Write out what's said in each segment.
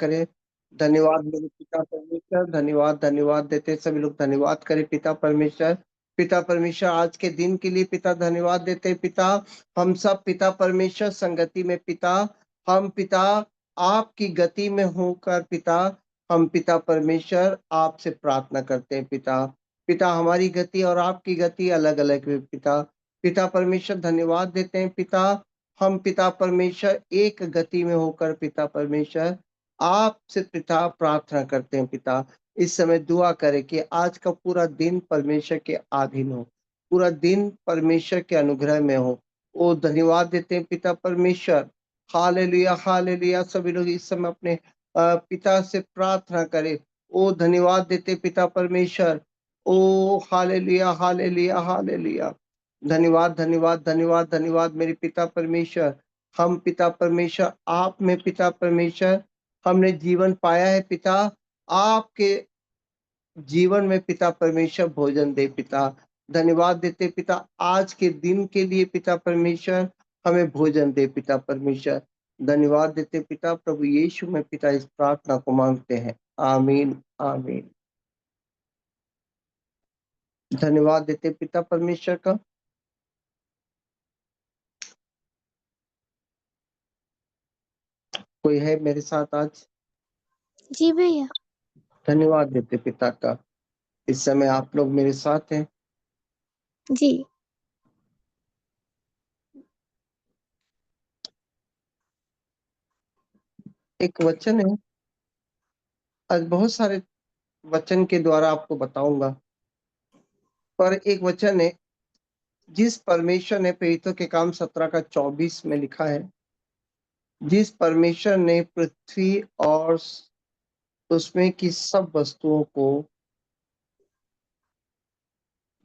करें। धन्यवाद मेरे पिता परमेश्वर, धन्यवाद धन्यवाद देते सभी लोग धन्यवाद करें पिता परमेश्वर। पिता परमेश्वर आज के दिन के लिए पिता धन्यवाद देते हैं पिता। हम सब पिता परमेश्वर संगति में पिता, हम पिता आपकी गति में होकर पिता, हम पिता परमेश्वर आपसे प्रार्थना करते हैं पिता। पिता हमारी गति और आपकी गति अलग-अलग है पिता। पिता परमेश्वर धन्यवाद देते हैं पिता। हम पिता परमेश्वर एक गति में होकर पिता परमेश्वर आपसे पिता प्रार्थना करते हैं पिता। इस समय दुआ करें कि आज का पूरा दिन परमेश्वर के अधीन हो, पूरा दिन परमेश्वर के अनुग्रह में हो। ओ धन्यवाद देते हैं पिता परमेश्वर। Hallelujah hallelujah. सभी लोग इस समय अपने पिता से प्रार्थना करें। ओ धन्यवाद देते पिता परमेश्वर। ओ हालेलुया हालेलुया हालेलुया। धन्यवाद धन्यवाद धन्यवाद धन्यवाद मेरे पिता परमेश्वर। हम पिता परमेश्वर आप में पिता परमेश्वर हमने जीवन पाया है पिता। आपके जीवन में पिता परमेश्वर भोजन दे पिता। धन्यवाद देते पिता आज के दिन के लिए पिता परमेश्वर हमें भोजन दे पिता परमेश्वर। धन्यवाद देते पिता प्रभु यीशु में पिता इस प्रार्थना को मांगते हैं। आमीन आमीन। धन्यवाद देते पिता परमेश्वर का। कोई है मेरे साथ आज? जी भैया। धन्यवाद देते पिता का। इस समय आप लोग मेरे साथ हैं। जी। एक वचन है, आज बहुत सारे वचन के द्वारा आपको बताऊंगा, पर एक वचन है जिस परमेश्वर ने प्रेरितों के काम 17 का 24 में लिखा है, जिस परमेश्वर ने पृथ्वी और उसमें की सब वस्तुओं को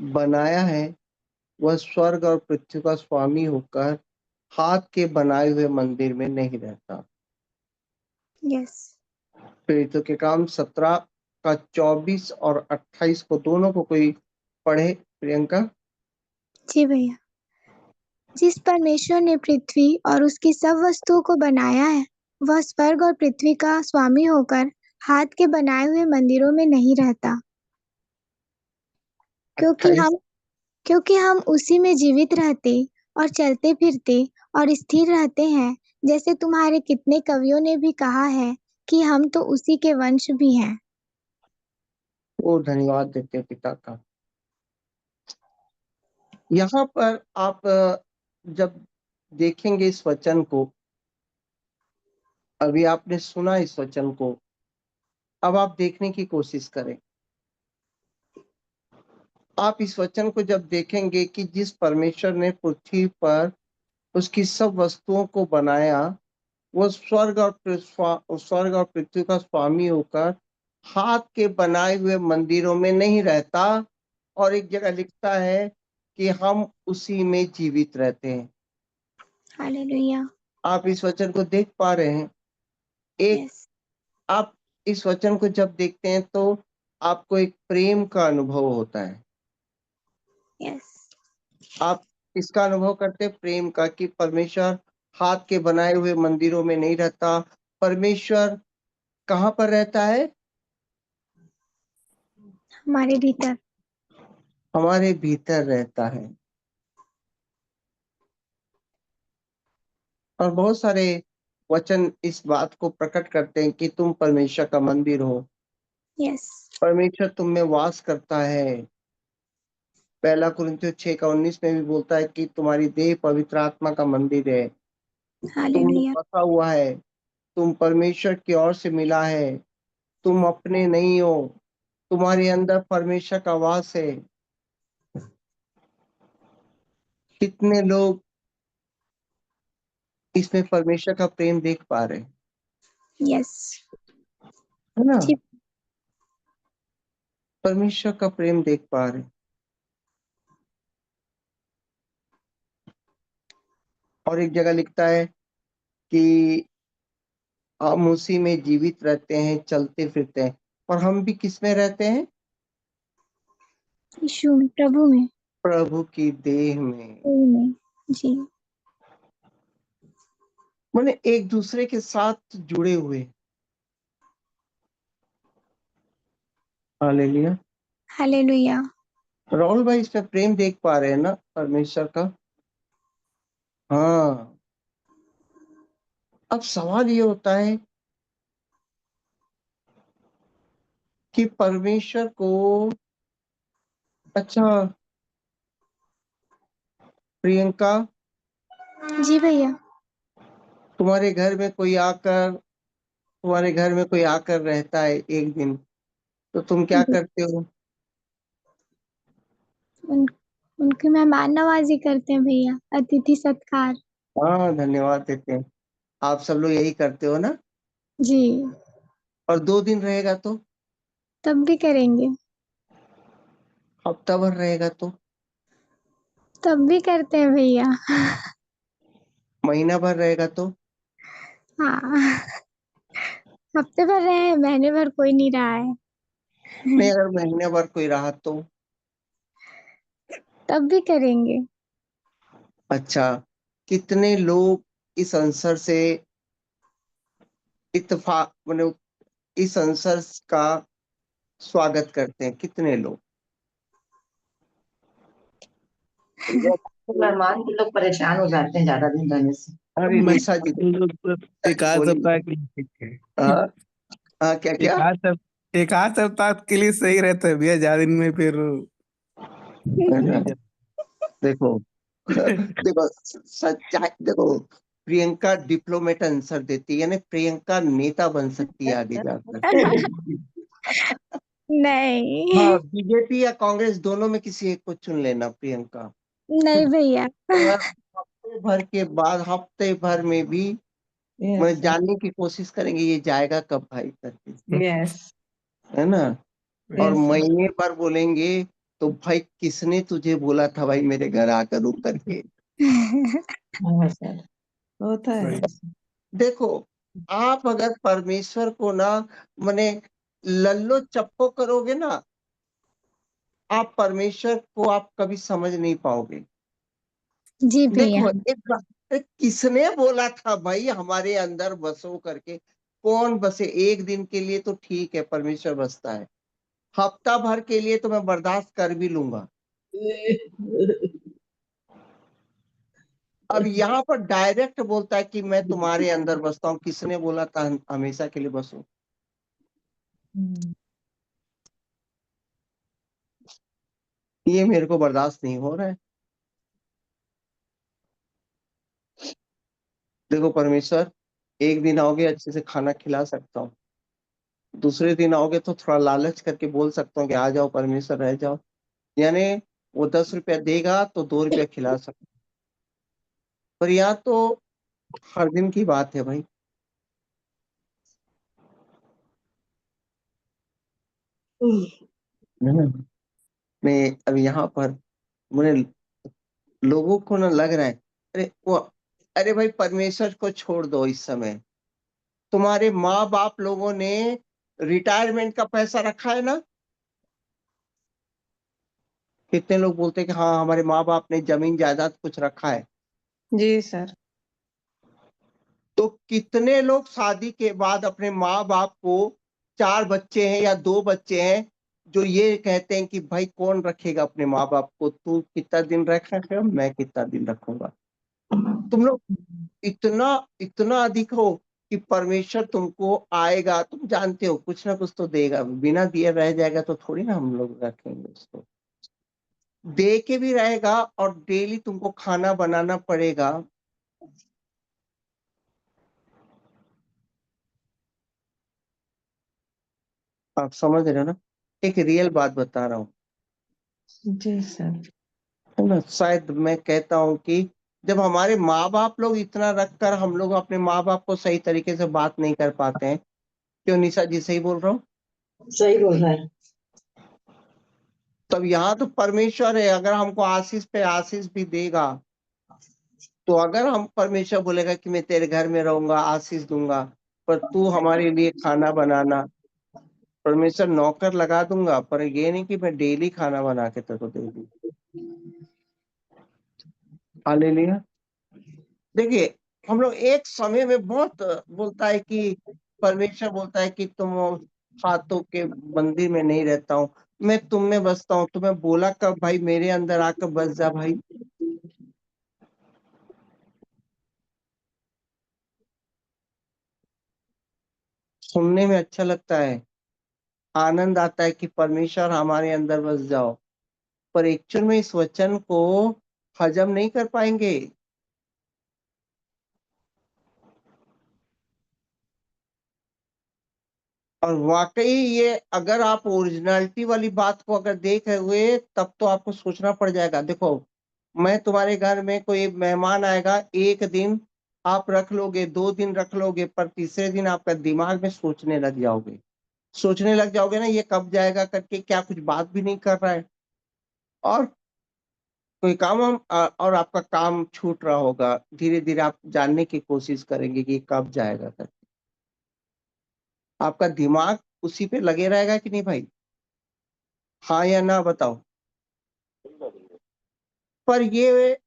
बनाया है, वह स्वर्ग और पृथ्वी का स्वामी होकर हाथ के बनाए हुए मंदिर में नहीं रहता। यस। प्रेरितों के काम 17 का 24 और 28 को दोनों को कोई पढ़े प्रियंका। जी भैया। जिस परमेश्वर ने पृथ्वी और उसकी सब वस्तुओं को बनाया है, वह स्वर्ग और पृथ्वी का स्वामी होकर हाथ के बनाए हुए मंदिरों में नहीं रहता, क्योंकि 28 हम क्योंकि हम उसी में जीवित रहते और चलते फिरते और स्थिर रहते हैं, जैसे तुम्हारे कितने कवियों ने भी कहा है कि हम तो उसी के वंश भी हैं। को धन्यवाद देते हैं पिता का। यहाँ पर आप जब देखेंगे इस वचन को, अभी आपने सुना इस वचन को, अब आप देखने की कोशिश करें। आप इस वचन को जब देखेंगे कि जिस परमेश्वर ने पृथ्वी पर उसकी सब वस्तुओं को बनाया, वो स्वर्ग और पृथ्वी का स्वामी होकर हाथ के बनाए हुए मंदिरों में नहीं रहता, और एक जगह लिखता है कि हम उसी में जीवित रहते हैं। हालेलुया। आप इस वचन को देख पा रहे हैं। एक यस। आप इस वचन को जब देखते हैं तो आपको एक प्रेम का अनुभव होता है। यस। आप इसका अनुभव करते हैं प्रेम का, कि परमेश्वर हाथ के बनाए हुए मंदिरों में नहीं रहता। परमेश्वर कहाँ पर रहता है? हमारे भीतर। हमारे भीतर रहता है। और बहुत सारे वचन इस बात को प्रकट करते हैं कि तुम परमेश्वर का मंदिर हो, यस। परमेश्वर तुम में वास करता है। पहला कुरिन्थियों 6 का 19 में भी बोलता है कि तुम्हारी देह पवित्र आत्मा का मंदिर है, तुम में हालेलुया। बसा हुआ है, तुम परमेश्वर की ओर से मिला है, तुम अपने नहीं हो, तुम्हारे अंदर परमेश्वर का वास है। कितने लोग इसमें परमेश्वर का प्रेम देख पा रहे हैं, यस। है ना? जी। परमेश्वर का प्रेम देख पा रहे हैं। और एक जगह लिखता है कि हम उसी में जीवित रहते हैं, चलते फिरते हैं। और हम भी किस में रहते हैं? यीशु में, प्रभु में। प्रभु की देह में। प्रभु में। जी। माने एक दूसरे के साथ जुड़े हुए। हालेलुया। हालेलुया। राहुल भाई, इसमें प्रेम देख पा रहे हैं ना परमेश्वर का? हाँ। अब सवाल ये होता है कि परमेश्वर को, अच्छा प्रियंका, जी भैया। तुम्हारे घर में कोई आकर तुम्हारे घर में कोई आकर रहता है एक दिन, तो तुम क्या करते हो? उन उनकी मेहमान नवाजी करते हैं भैया, अतिथि सत्कार। हाँ, धन्यवाद देते हैं। आप सब लोग यही करते हो ना? जी। और 2 दिन रहेगा तो? तब भी करेंगे। हफ्ता भर रहेगा तो? तब भी करते हैं भैया। महीना भर रहेगा तो? हाँ। हफ्ते भर रहे हैं, महीने भर कोई नहीं रहा है। नहीं, अगर महीने भर कोई रहा तो? तब भी करेंगे। अच्छा, कितने लोग इस आंसर से इत्तेफाक मतलब इस आंसर का स्वागत करते हैं? कितने लोग? मेहमान के लोग परेशान हो जाते हैं ज्यादा दिन रहने से। अरे निशा जी, लोग तो एक आध बोलिए। सप्ताह के लिए ठीक है। हाँ हाँ, क्या क्या? एक आध सप्ताह के लिए सही रहता है भैया, ज्यादा दिन में फिर है ना? नहीं जा- देखो देखो, सच्चाई देखो, प्रियंका डिप्लोमेट आंसर देती है, यानी प्रियंका नेता बन सकती है आगे जाकर। हाँ, नहीं। बीजेपी या कांग्रेस दोनों में किसी एक को चुन लेना प्रियंका। नहीं भैया। और हफ्ते भर में भी मैं यस जानने की कोशिश करेंगे ये जाएगा कब भाई करके, यस है ना? और यस महीने पर बोलेंगे तो भाई किसने तुझे बोला था भाई मेरे घर आकर रुक करके? सर, होता है। वही। देखो, आप अगर परमेश्वर को ना माने लल्लो चप्पो करोगे ना, आप परमेश्वर को आप कभी समझ नहीं पाओगे। जी भैया। देखो, एक किसने बोला था भाई हमारे अंदर बसो करके? कौन बसे? एक दिन के लिए तो ठीक है, परमेश्वर बसता है। हफ्ता भर के लिए तो मैं बर्दाश्त कर भी लूंगा। अब यहाँ पर डायरेक्ट बोलता है कि मैं तुम्हारे अंदर बसता हूँ। किसने बोला था हमेशा के लिए बसो? ये मेरे को बर्दाश्त नहीं हो रहा है। देखो परमेश्वर, एक दिन आओगे अच्छे से खाना खिला सकता हूँ, दूसरे दिन आओगे तो थोड़ा लालच करके बोल सकता हूँ कि आ जाओ परमेश्वर, रह जाओ। यानी वो 10 रुपया देगा तो 2 रुपया खिला सकता हूँ। पर यहाँ तो हर दिन की बात है भाई। है ना? मैं अब यहाँ पर मुझे लोगों को ना लग रहा है, अरे भाई परमेश्वर को छोड़ दो इस समय। तुम्हारे माँ बाप लोगों ने रिटायरमेंट का पैसा रखा है ना? कितने लोग बोलते हैं कि हाँ हमारे माँ बाप ने जमीन जायदाद कुछ रखा है। जी सर। तो कितने लोग शादी के बाद अपने माँ बाप को, 4 बच्चे हैं या 2 बच्चे हैं, जो ये कहते हैं कि भाई कौन रखेगा अपने माँ बाप को, तू कितना दिन रखेगा, मैं कितना दिन रखूंगा। तुम लोग इतना इतना अधिक हो कि परमेश्वर तुमको आएगा, तुम जानते हो कुछ ना कुछ तो देगा, बिना दिए रह जाएगा तो थोड़ी ना हम लोग रखेंगे उसको। दे के भी रहेगा और डेली तुमको खाना बनाना पड़ेगा। आप समझ रहे हो ना? एक रियल बात बता रहा हूँ, जी सर। है ना? शायद मैं कहता हूँ कि जब हमारे माँ बाप लोग इतना रखकर हम लोग अपने माँ बाप को सही तरीके से बात नहीं कर पाते हैं। क्यों निशा जी, सही बोल रहा हूँ? सही बोल रहा है। तब यहाँ तो परमेश्वर है, अगर हमको आशीष पे आशीष भी देगा, तो अगर हम परमेश्वर बोलेगा कि मैं तेरे घर में रहूंगा, आशीष दूंगा, पर तू हमारे लिए खाना बनाना, परमेश्वर नौकर लगा दूंगा, पर ये नहीं कि मैं डेली खाना बना के तेरे को दे दूं। हालेलुया। देखिए, हम लोग एक समय में बहुत बोलता है कि परमेश्वर बोलता है कि तुम हाथों के मंदिर में नहीं रहता हूँ, मैं तुम में बसता हूँ। तुम्हें बोला कब भाई मेरे अंदर आकर बस जा भाई? सुनने में अच्छा लगता है, आनंद आता है कि परमेश्वर हमारे अंदर बस जाओ, पर एक्चुअल में इस वचन को हजम नहीं कर पाएंगे। और वाकई ये अगर आप ओरिजिनलिटी वाली बात को अगर देख रहे हुए तब तो आपको सोचना पड़ जाएगा। देखो, मैं तुम्हारे घर में कोई मेहमान आएगा, एक दिन आप रख लोगे, 2 दिन रख लोगे, पर तीसरे दिन आपका दिमाग में सोचने लग जाओगे ना, ये कब जाएगा करके, क्या कुछ बात भी नहीं कर रहा है, और कोई काम और आपका काम छूट रहा होगा। धीरे धीरे आप जानने की कोशिश करेंगे कि ये कब जाएगा करके। आपका दिमाग उसी पे लगे रहेगा कि नहीं भाई? हाँ या ना बताओ। पर ये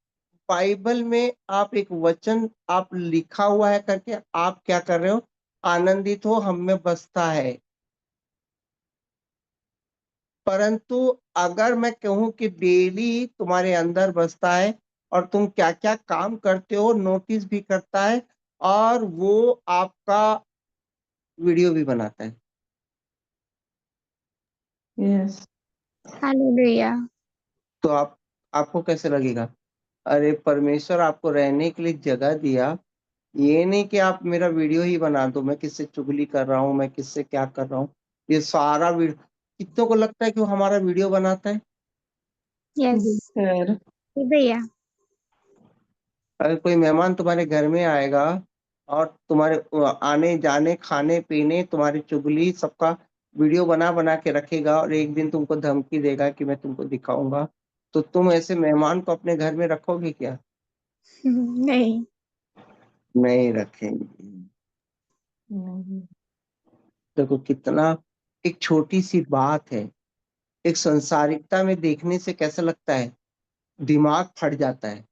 बाइबल में आप एक वचन आप लिखा हुआ है करके आप क्या कर रहे हो? आनंदित हो, हम में बसता है। परंतु अगर मैं कहूं कि डेली तुम्हारे अंदर बसता है और तुम क्या क्या काम करते हो नोटिस भी करता है, और वो आपका वीडियो भी बनाता है, यस। हालेलुया। तो आपको कैसे लगेगा? अरे परमेश्वर आपको रहने के लिए जगह दिया, ये नहीं कि आप मेरा वीडियो ही बना दो, मैं किससे चुगली कर रहा हूँ, मैं किससे क्या कर रहा हूँ। ये सारा वीडियो, कितनों को लगता है कि वो हमारा वीडियो बनाता है? यस जी सर। जी भैया। अगर कोई मेहमान तुम्हारे घर में आएगा और तुम्हारे आने जाने खाने पीने तुम्हारी चुगली सबका वीडियो बना बना के रखेगा, और एक दिन तुमको धमकी देगा कि मैं तुमको दिखाऊंगा, तो तुम ऐसे मेहमान को अपने घर में रखोगे क्या? नहीं। नहीं रखेंगे। नहीं। देखो कितना एक छोटी सी बात है, एक संसारिकता में देखने से कैसा लगता है, दिमाग फट जाता है।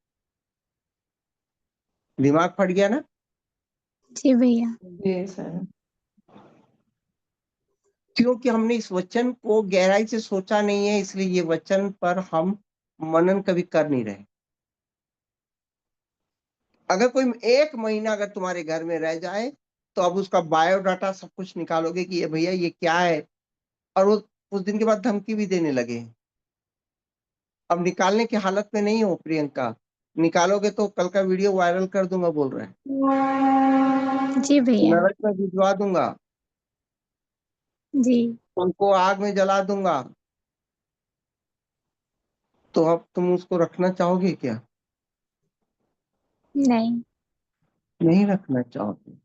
दिमाग फट गया ना? जी भैया। जी सर। क्योंकि हमने इस वचन को गहराई से सोचा नहीं है, इसलिए ये वचन पर हम मनन कभी कर नहीं रहे। अगर कोई 1 महीना अगर तुम्हारे घर में रह जाए तो अब उसका बायोडाटा सब कुछ निकालोगे कि ये भैया ये क्या है, और वो उस दिन के बाद धमकी भी देने लगे। अब निकालने की हालत में नहीं हो प्रियंका, निकालोगे तो कल का वीडियो वायरल कर दूंगा बोल रहे हैं, जी भैया। नरक में भिजवा दूंगा, जी। उनको आग में जला दूंगा। तो अब तुम उसको रखना चाहोगे क्या? नहीं। नहीं रखना चाहोगे।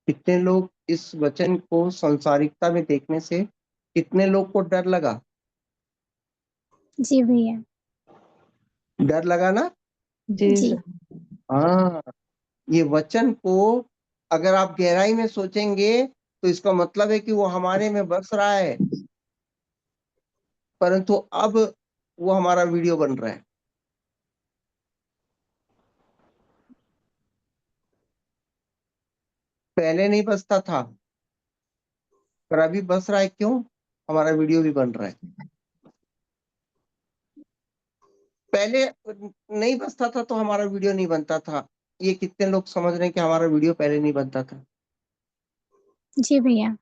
कितने लोग इस वचन को संसारिकता में देखने से, कितने लोग को डर लगा? जी भैया। डर लगा ना? जी जी। सर। हाँ, ये वचन को अगर आप गहराई में सोचेंगे तो इसका मतलब है कि वो हमारे में बस रहा है, परंतु अब वो हमारा वीडियो बन रहा है। पहले नहीं बसता था, पर अभी बस रहा है। क्यों? हमारा वीडियो भी बन रहा है। पहले नहीं बसता था तो हमारा वीडियो नहीं बनता था। ये कितने लोग समझ रहे हैं कि हमारा वीडियो पहले नहीं बनता था? जी भैया।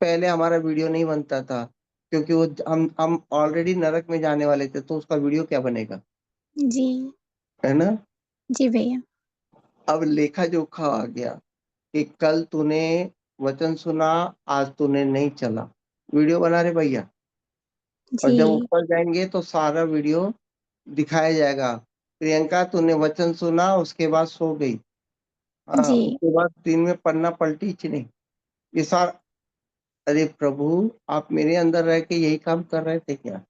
पहले हमारा वीडियो नहीं बनता था क्योंकि वो हम ऑलरेडी नरक में जाने वाले थे, तो उसका वीडियो क्या बनेगा? जी। है ना? जी भैया। अब लेखा जोखा आ गया कि कल तूने वचन सुना, आज तूने नहीं चला, वीडियो बना रहे भैया। और जी। जब ऊपर जाएंगे तो सारा वीडियो दिखाया जाएगा। प्रियंका तूने वचन सुना, उसके बाद सो गई, हाँ जी। उसके बाद दिन में पन्ना पलटी ही नहीं, ये सारा। अरे प्रभु, आप मेरे अंदर रह के यही काम कर रहे थे क्या?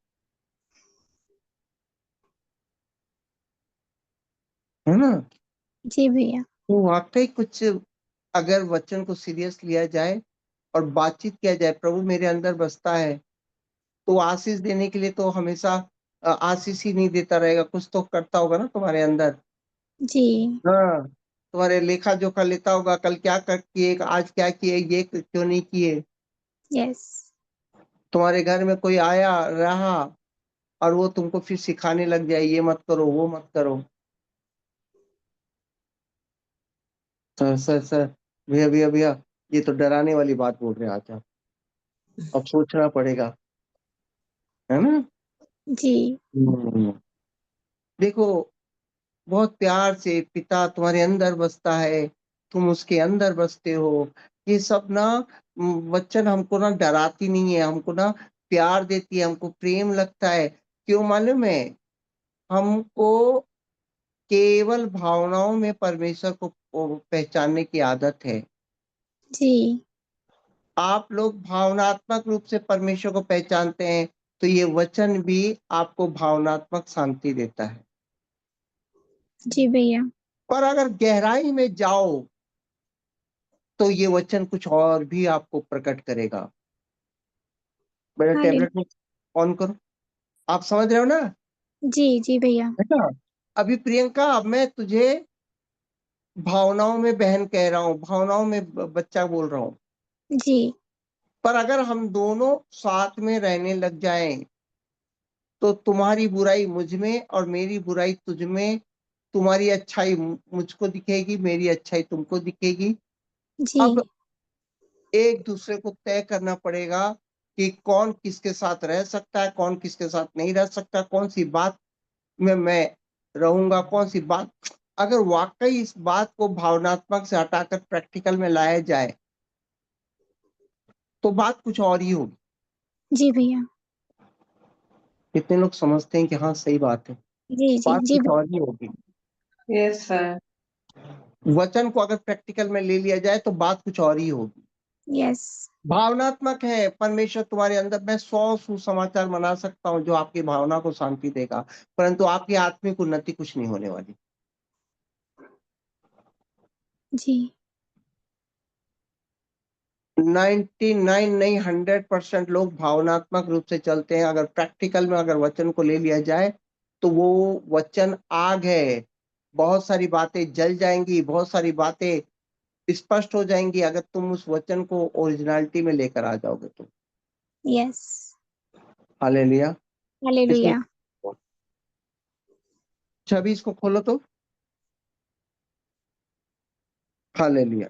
है ना? जी भैया। तो वाकई कुछ अगर वचन को सीरियस लिया जाए और बातचीत किया जाए, प्रभु मेरे अंदर बसता है, तो आशीष देने के लिए तो हमेशा आशीष ही नहीं देता रहेगा, कुछ तो करता होगा ना तुम्हारे अंदर। जी। हाँ, तुम्हारे लेखा जोखा लेता होगा, कल क्या कर किए, आज क्या किए, ये क्यों नहीं किए। यस। तुम्हारे घर में कोई आया रहा और वो तुमको फिर सिखाने लग जाए, ये मत करो, वो मत करो। सर भैया भैया भैया, ये तो डराने वाली बात बोल रहे हैं आज आप। अब सोचना पड़ेगा, है ना। जी। देखो, बहुत प्यार से पिता तुम्हारे अंदर बसता है, तुम उसके अंदर बसते हो। ये सब ना वचन हमको ना डराती नहीं है, हमको ना प्यार देती है, हमको प्रेम लगता है। क्यों मालूम है? हमको केवल भावनाओं में परमेश्वर को पहचानने की आदत है। जी। आप लोग भावनात्मक रूप से परमेश्वर को पहचानते हैं, तो ये वचन भी आपको भावनात्मक शांति देता है। जी भैया। पर अगर गहराई में जाओ तो ये वचन कुछ और भी आपको प्रकट करेगा। मेरा हाले। टैबलेट में ऑन करो, आप समझ रहे हो ना, जी जी भैया। है ना। अभी प्रियंका, अब मैं तुझे भावनाओं में बहन कह रहा हूँ, भावनाओं में बच्चा बोल रहा हूँ। जी। पर अगर हम दोनों साथ में रहने लग जाएं तो तुम्हारी बुराई मुझ में और मेरी बुराई तुझ में, तुम्हारी अच्छाई मुझको दिखेगी, मेरी अच्छाई तुमको दिखेगी। जी। अब एक दूसरे को तय करना पड़ेगा कि कौन किसके साथ रह सकता है, कौन किसके साथ नहीं रह सकता, कौन सी बात में मैं रहूंगा, कौन सी बात। अगर वाकई इस बात को भावनात्मक से हटाकर प्रैक्टिकल में लाया जाए तो बात कुछ और ही होगी। जी भैया। कितने लोग समझते हैं कि हाँ सही बात है, जी जी बात जी कुछ और ही होगी। Yes sir. वचन को अगर प्रैक्टिकल में ले लिया जाए तो बात कुछ और ही होगी। यस। भावनात्मक है परमेश्वर तुम्हारे अंदर, मैं 100 सुसमाचार बना सकता हूँ जो आपकी भावना को शांति देगा, परंतु आपकी आत्मिक उन्नति कुछ नहीं होने वाली। जी। 99 नहीं, 100% लोग भावनात्मक रूप से चलते हैं। अगर प्रैक्टिकल में अगर वचन को ले लिया जाए तो वो वचन आग है, बहुत सारी बातें जल जाएंगी, बहुत सारी बातें स्पष्ट हो जाएंगी अगर तुम उस वचन को ओरिजिनलिटी में लेकर आ जाओगे तो। यस। हालेलुया। इसको हालेलुया। छवि इसको खोलो तो। हालेलुया।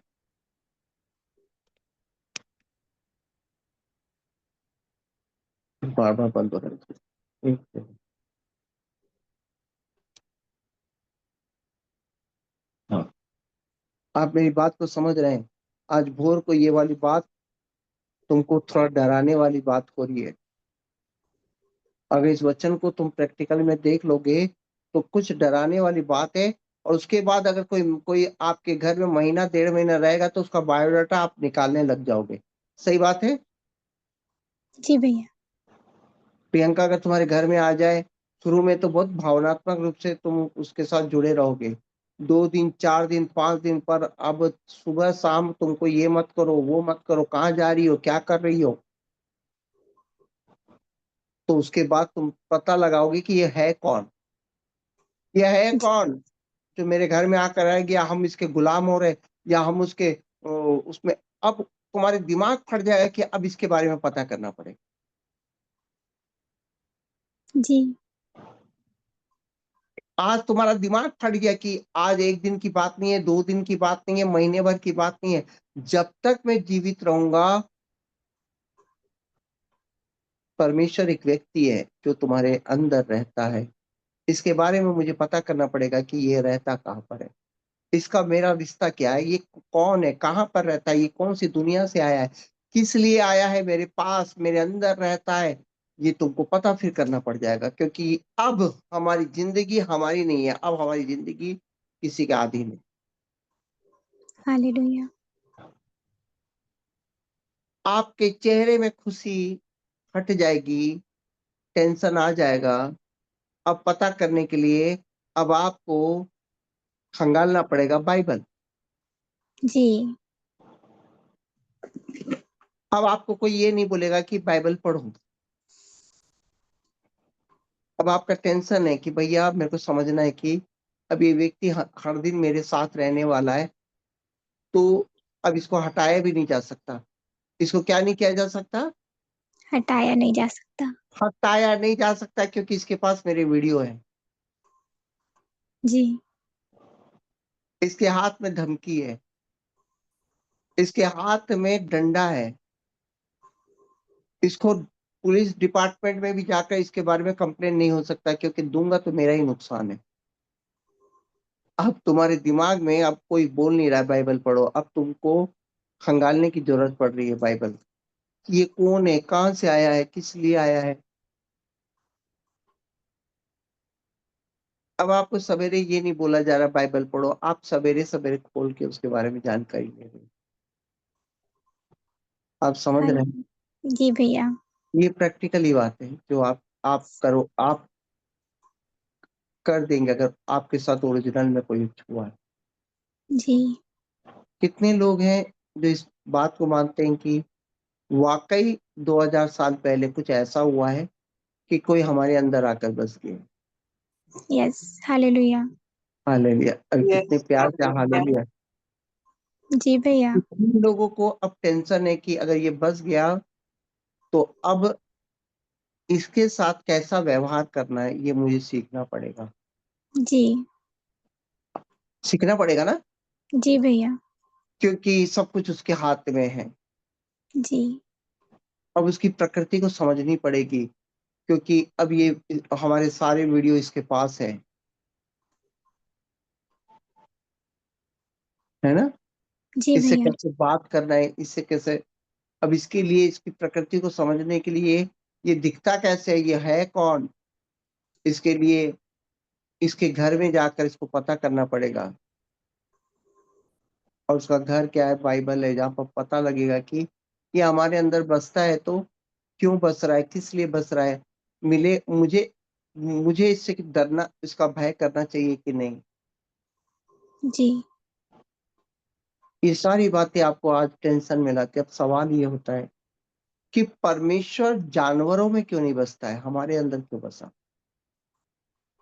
बार बार बंद हो रहा है। एक सेकंड। हाँ, आप मेरी बात को समझ रहे हैं। आज भोर को ये वाली बात तुमको थोड़ा डराने वाली बात हो रही है। अगर इस वचन को तुम प्रैक्टिकल में देख लोगे तो कुछ डराने वाली बात है। और उसके बाद अगर कोई कोई आपके घर में महीना 1.5 महीना रहेगा तो उसका बायोडाटा आप निकालने लग जाओगे। सही बात है। जी भैया। प्रियंका अगर तुम्हारे घर में आ जाए, शुरू में तो बहुत भावनात्मक रूप से तुम उसके साथ जुड़े रहोगे, 2 दिन 4 दिन 5 दिन, पर अब सुबह शाम तुमको ये मत करो, वो मत करो, कहाँ जा रही हो, क्या कर रही हो, तो उसके बाद तुम पता लगाओगे कि ये है कौन, ये है कौन जो मेरे घर में आकर रह गया, हम इसके गुलाम हो रहे, या हम उसके उसमें। अब तुम्हारे दिमाग फट जाएगा कि अब इसके बारे में पता करना पड़ेगा। जी। आज तुम्हारा दिमाग फट गया कि आज एक दिन की बात नहीं है, 2 दिन की बात नहीं है, महीने भर की बात नहीं है, जब तक मैं जीवित रहूंगा परमेश्वर एक व्यक्ति है जो तुम्हारे अंदर रहता है। इसके बारे में मुझे पता करना पड़ेगा कि ये रहता कहाँ पर है, इसका मेरा रिश्ता क्या है, ये कौन है, कहाँ पर रहता है, ये कौन सी दुनिया से आया है, किस लिए आया है मेरे पास, मेरे अंदर रहता है। ये तुमको पता फिर करना पड़ जाएगा, क्योंकि अब हमारी जिंदगी हमारी नहीं है, अब हमारी जिंदगी किसी के अधीन है। हालेलुया। आपके चेहरे में खुशी हट जाएगी, टेंशन आ जाएगा। अब पता करने के लिए अब आपको खंगालना पड़ेगा बाइबल। जी। अब आपको कोई ये नहीं बोलेगा कि बाइबल पढ़ो। अब आपका टेंशन है कि भैया मेरे को समझना है कि अब ये व्यक्ति हर दिन मेरे साथ रहने वाला है, तो अब इसको हटाया भी नहीं जा सकता। इसको क्या नहीं किया जा सकता? हटाया नहीं जा सकता। हटाया नहीं जा सकता, क्योंकि इसके पास मेरे वीडियो है। जी। इसके हाथ में धमकी है, इसके हाथ में डंडा है। इसको पुलिस डिपार्टमेंट में भी जाकर इसके बारे में कंप्लेन नहीं हो सकता, क्योंकि दूंगा तो मेरा ही नुकसान है। अब तुम्हारे दिमाग में अब कोई बोल नहीं रहा है बाइबल पढ़ो, अब तुमको खंगालने की जरूरत पड़ रही है बाइबल। ये कौन है, कहां से आया है, किस लिए आया है। अब आपको सवेरे ये नहीं बोला जा रहा बाइबल पढ़ो, आप सवेरे सवेरे खोल के उसके बारे में जानकारी ले रहे हो। आप समझ रहे हैं? जी भैया। ये प्रैक्टिकली बात है जो आप करो, आप कर देंगे अगर आपके साथ ओरिजिनल में कोई हुआ है। जी। कितने लोग हैं जो इस बात को मानते हैं कि वाकई 2000 साल पहले कुछ ऐसा हुआ है कि कोई हमारे अंदर आकर बस गया। यस। हालेलुया। हालेलुया। अभी कितने यस, प्यार से हालेलुया। जी भैया। कितने लोगों को अब टेंशन है कि अगर ये बस गया तो अब इसके साथ कैसा व्यवहार करना है, ये मुझे सीखना पड़ेगा। जी। सीखना पड़ेगा ना, जी भैया। क्योंकि सब कुछ उसके हाथ में है। जी। अब उसकी प्रकृति को समझनी पड़ेगी, क्योंकि अब ये हमारे सारे वीडियो इसके पास है ना। जी इससे भैया। कैसे बात करना है, इससे कैसे, अब इसके लिए इसकी प्रकृति को समझने के लिए ये दिखता कैसे है, ये है कौन, इसके लिए इसके घर में जाकर इसको पता करना पड़ेगा। और उसका घर क्या है, बाइबल है, जहाँ पर पता लगेगा कि ये हमारे अंदर बसता है तो क्यों बस रहा है, किस लिए बस रहा है, मिले मुझे मुझे इससे डरना, इसका भय करना चाहिए कि नहीं। जी। ये सारी बातें आपको आज टेंशन में लाती है। अब सवाल ये होता है कि परमेश्वर जानवरों में क्यों नहीं बसता है, हमारे अंदर क्यों बसा।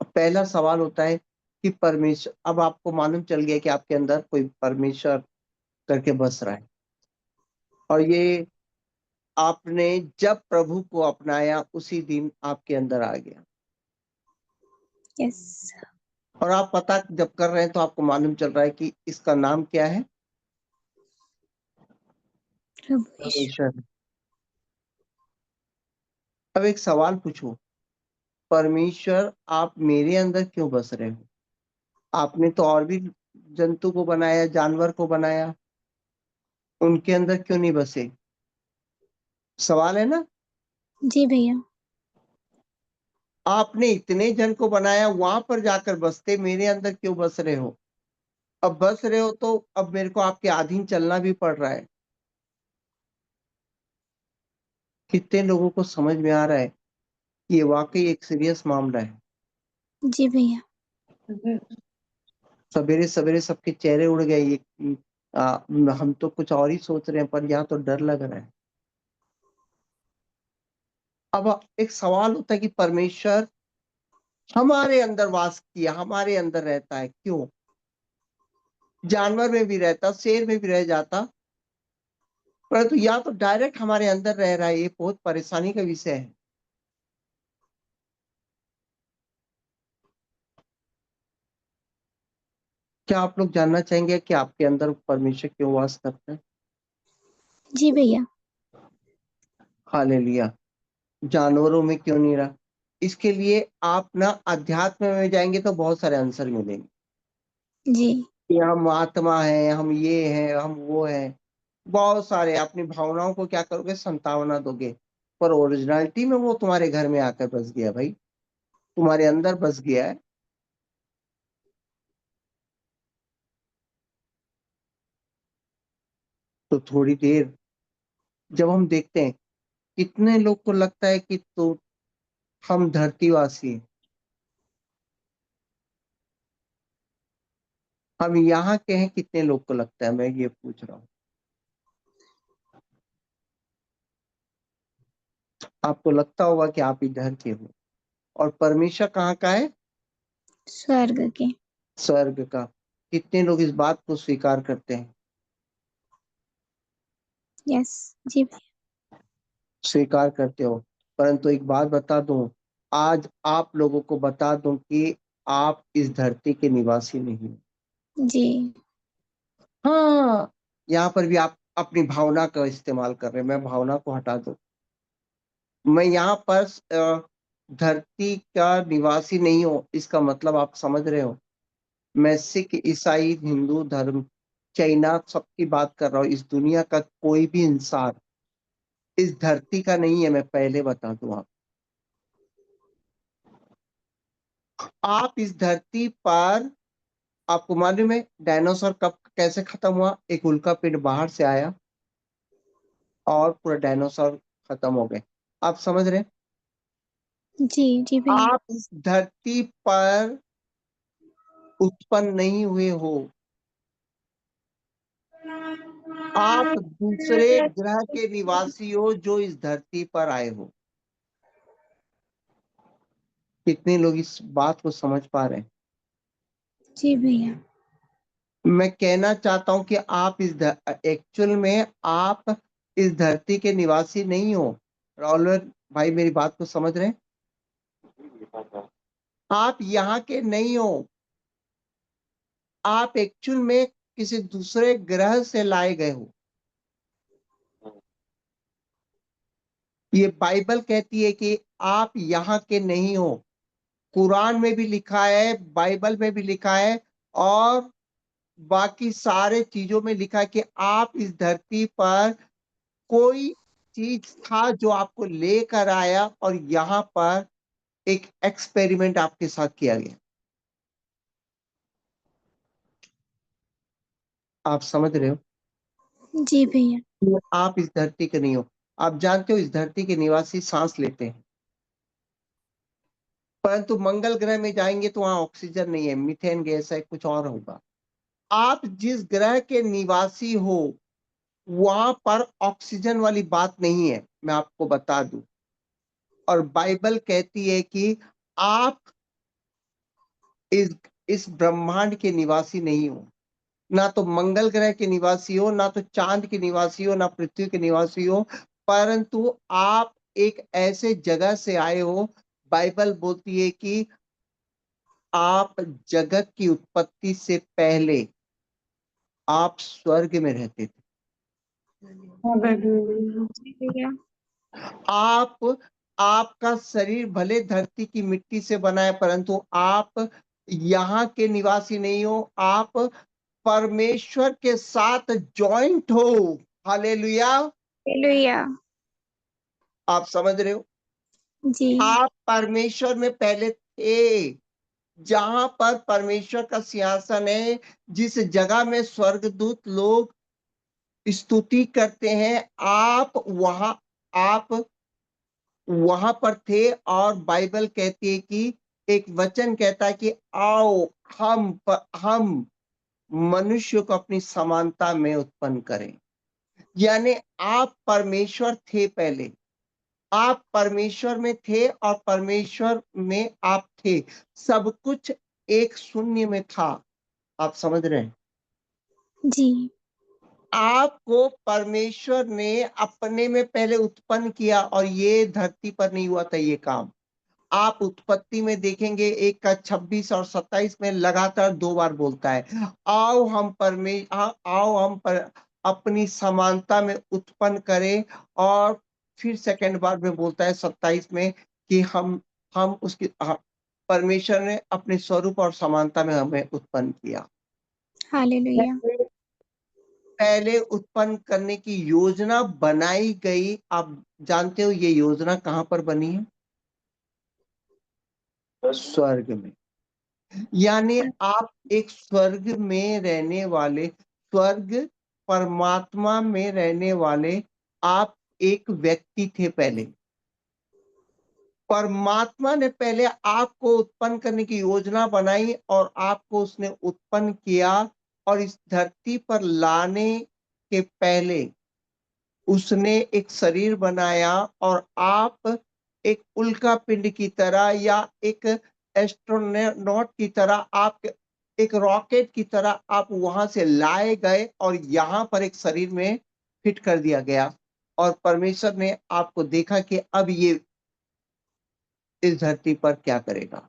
पहला सवाल होता है कि परमेश्वर, अब आपको मालूम चल गया कि आपके अंदर कोई परमेश्वर करके बस रहा है, और ये आपने जब प्रभु को अपनाया उसी दिन आपके अंदर आ गया। यस। और आप पता जब कर रहे हैं तो आपको मालूम चल रहा है कि इसका नाम क्या है, प्रभु यीशु। परमेश्वर। अब एक सवाल पूछो, परमेश्वर आप मेरे अंदर क्यों बस रहे हो। आपने तो और भी जंतु को बनाया, जानवर को बनाया, उनके अंदर क्यों नहीं बसे। सवाल है ना। जी भैया। आपने इतने जन को बनाया, वहां पर जाकर बसते, मेरे अंदर क्यों बस रहे हो। अब बस रहे हो तो अब मेरे को आपके अधीन चलना भी पड़ रहा है। कितने लोगों को समझ में आ रहा है कि ये वाकई एक सीरियस मामला है। जी भैया। सवेरे सवेरे सबके चेहरे उड़ गए, ये हम तो कुछ और ही सोच रहे हैं, पर यहाँ तो डर लग रहा है। अब एक सवाल होता है कि परमेश्वर हमारे अंदर वास किया, हमारे अंदर रहता है क्यों। जानवर में भी रहता, शेर में भी रह जाता, परंतु या तो डायरेक्ट हमारे अंदर रह रहा है, ये बहुत परेशानी का विषय है। क्या आप लोग जानना चाहेंगे कि आपके अंदर परमेश्वर क्यों वास करता है। जी भैया। हालेलुया। जानवरों में क्यों नहीं रहा। इसके लिए आप ना अध्यात्म में जाएंगे तो बहुत सारे आंसर मिलेंगे जी। कि हम आत्मा है, हम ये है, हम वो है। बहुत सारे अपनी भावनाओं को क्या करोगे, संतावना दोगे, पर ओरिजिनलिटी में वो तुम्हारे घर में आकर बस गया भाई, तुम्हारे अंदर बस गया है। तो थोड़ी देर जब हम देखते हैं, कितने लोग को लगता है कि तो हम धरतीवासी हैं, हम यहाँ के हैं, कितने लोग को लगता है, मैं ये पूछ रहा हूँ। आपको लगता होगा कि आप इधर के हो, और परमेश्वर कहाँ का है, स्वर्ग के। स्वर्ग का। कितने लोग इस बात को स्वीकार करते हैं? यस जी भैया। स्वीकार करते हो। परंतु एक बात बता दूं, आज आप लोगों को बता दूं कि आप इस धरती के निवासी नहीं हो। जी हाँ, यहाँ पर भी आप अपनी भावना का इस्तेमाल कर रहे हैं। मैं भावना को हटा दूं, मैं यहाँ पर धरती का निवासी नहीं हूं, इसका मतलब आप समझ रहे हो? मैं सिख, ईसाई, हिंदू धर्म, चाइना सबकी बात कर रहा हूँ। इस दुनिया का कोई भी इंसान इस धरती का नहीं है, मैं पहले बता दूं। आप इस धरती पर, आपको मालूम है डायनासोर कब कैसे खत्म हुआ? एक उल्का पिंड बाहर से आया और पूरा डायनासोर खत्म हो गए। आप समझ रहे हैं? जी जी भैया। आप इस धरती पर उत्पन्न नहीं हुए हो, आप दूसरे ग्रह के निवासी हो जो इस धरती पर आए हो। कितने लोग इस बात को समझ पा रहे हैं? जी भैया। मैं कहना चाहता हूं कि आप एक्चुअल में आप इस धरती के निवासी नहीं हो। राहुल भाई मेरी बात को समझ रहे हैं? आप यहाँ के नहीं हो, आप एक्चुअल में किसी दूसरे ग्रह से लाए गए हो। ये बाइबल कहती है कि आप यहाँ के नहीं हो। कुरान में भी लिखा है, बाइबल में भी लिखा है, और बाकी सारे चीजों में लिखा है कि आप इस धरती पर कोई चीज था जो आपको लेकर आया और यहाँ पर एक एक्सपेरिमेंट आपके साथ किया गया। आप समझ रहे हो? जी भैया। आप इस धरती के नहीं हो। आप जानते हो इस धरती के निवासी सांस लेते हैं, परंतु मंगल ग्रह में जाएंगे तो वहां ऑक्सीजन नहीं है, मीथेन गैस है, कुछ और होगा। आप जिस ग्रह के निवासी हो वहां पर ऑक्सीजन वाली बात नहीं है, मैं आपको बता दूं। और बाइबल कहती है कि आप इस इस ब्रह्मांड के निवासी नहीं हो। ना तो मंगल ग्रह के निवासी हो, ना तो चांद के निवासी हो, ना पृथ्वी के निवासी हो, परंतु आप एक ऐसे जगह से आए हो। बाइबल बोलती है कि आप जगत की उत्पत्ति से पहले आप स्वर्ग में रहते थे। हालेलुया। जी भैया। आप, आपका शरीर भले धरती की मिट्टी से बना है, परंतु आप यहाँ के निवासी नहीं हो। आप परमेश्वर के साथ जॉइंट हो। हालेलुया। हालेलुया। आप समझ रहे हो? जी आप परमेश्वर में पहले थे, जहां पर परमेश्वर का सिंहासन है, जिस जगह में स्वर्गदूत लोग स्तुति करते हैं, आप वहां पर थे। और बाइबल कहती है कि एक वचन कहता है कि आओ हम मनुष्य को अपनी समानता में उत्पन्न करें। यानी आप परमेश्वर थे पहले, आप परमेश्वर में थे और परमेश्वर में आप थे। सब कुछ एक शून्य में था। आप समझ रहे हैं? जी आपको परमेश्वर ने अपने में पहले उत्पन्न किया, और ये धरती पर नहीं हुआ था ये काम। आप उत्पत्ति में देखेंगे 1 का 26 और 27 में लगातार 2 बार बोलता है, आओ हम पर अपनी समानता में उत्पन्न करें। और फिर सेकंड बार में बोलता है 27 में कि हम उसकी परमेश्वर ने अपने स्वरूप और समानता में हमें उत्पन्न किया। हालेलुया। पहले उत्पन्न करने की योजना बनाई गई। आप जानते हो ये योजना कहां पर बनी है? स्वर्ग में। यानी आप एक स्वर्ग में रहने वाले, स्वर्ग परमात्मा में रहने वाले आप एक व्यक्ति थे पहले। परमात्मा ने पहले आपको उत्पन्न करने की योजना बनाई और आपको उसने उत्पन्न किया, और इस धरती पर लाने के पहले उसने एक शरीर बनाया, और आप एक उल्का पिंड की तरह या एक एस्ट्रोनॉट की तरह आप एक रॉकेट की तरह आप वहां से लाए गए और यहाँ पर एक शरीर में फिट कर दिया गया और परमेश्वर ने आपको देखा कि अब ये इस धरती पर क्या करेगा।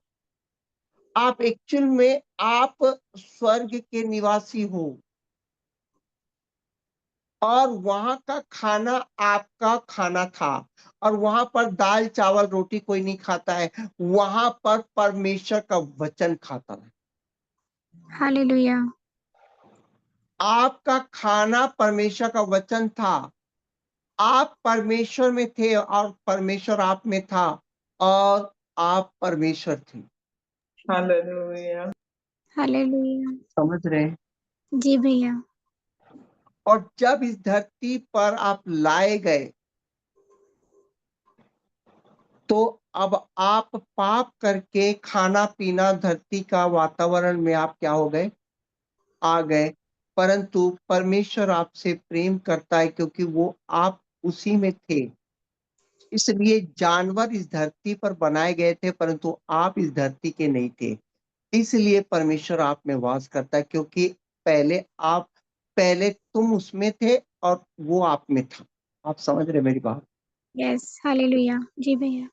आप एक्चुअल में आप स्वर्ग के निवासी हो और वहां का खाना आपका खाना था और वहां पर दाल चावल रोटी कोई नहीं खाता है, वहां पर परमेश्वर का वचन खाता है। हालेलुया। आपका खाना परमेश्वर का वचन था। आप परमेश्वर में थे और परमेश्वर आप में था और आप परमेश्वर थे। हालेलुया। हालेलुया। समझ रहे हैं? जी भैया। और जब इस धरती पर आप लाए गए तो अब आप पाप करके खाना पीना धरती का वातावरण में आप क्या हो गए, आ गए। परंतु परमेश्वर आपसे प्रेम करता है क्योंकि वो आप उसी में थे। इसलिए जानवर इस धरती पर बनाए गए थे परंतु आप इस धरती के नहीं थे। इसलिए परमेश्वर आप में वास करता है क्योंकि पहले तुम उसमें थे और वो आप में था। आप समझ रहे मेरी बात? Yes, hallelujah. जी भैया।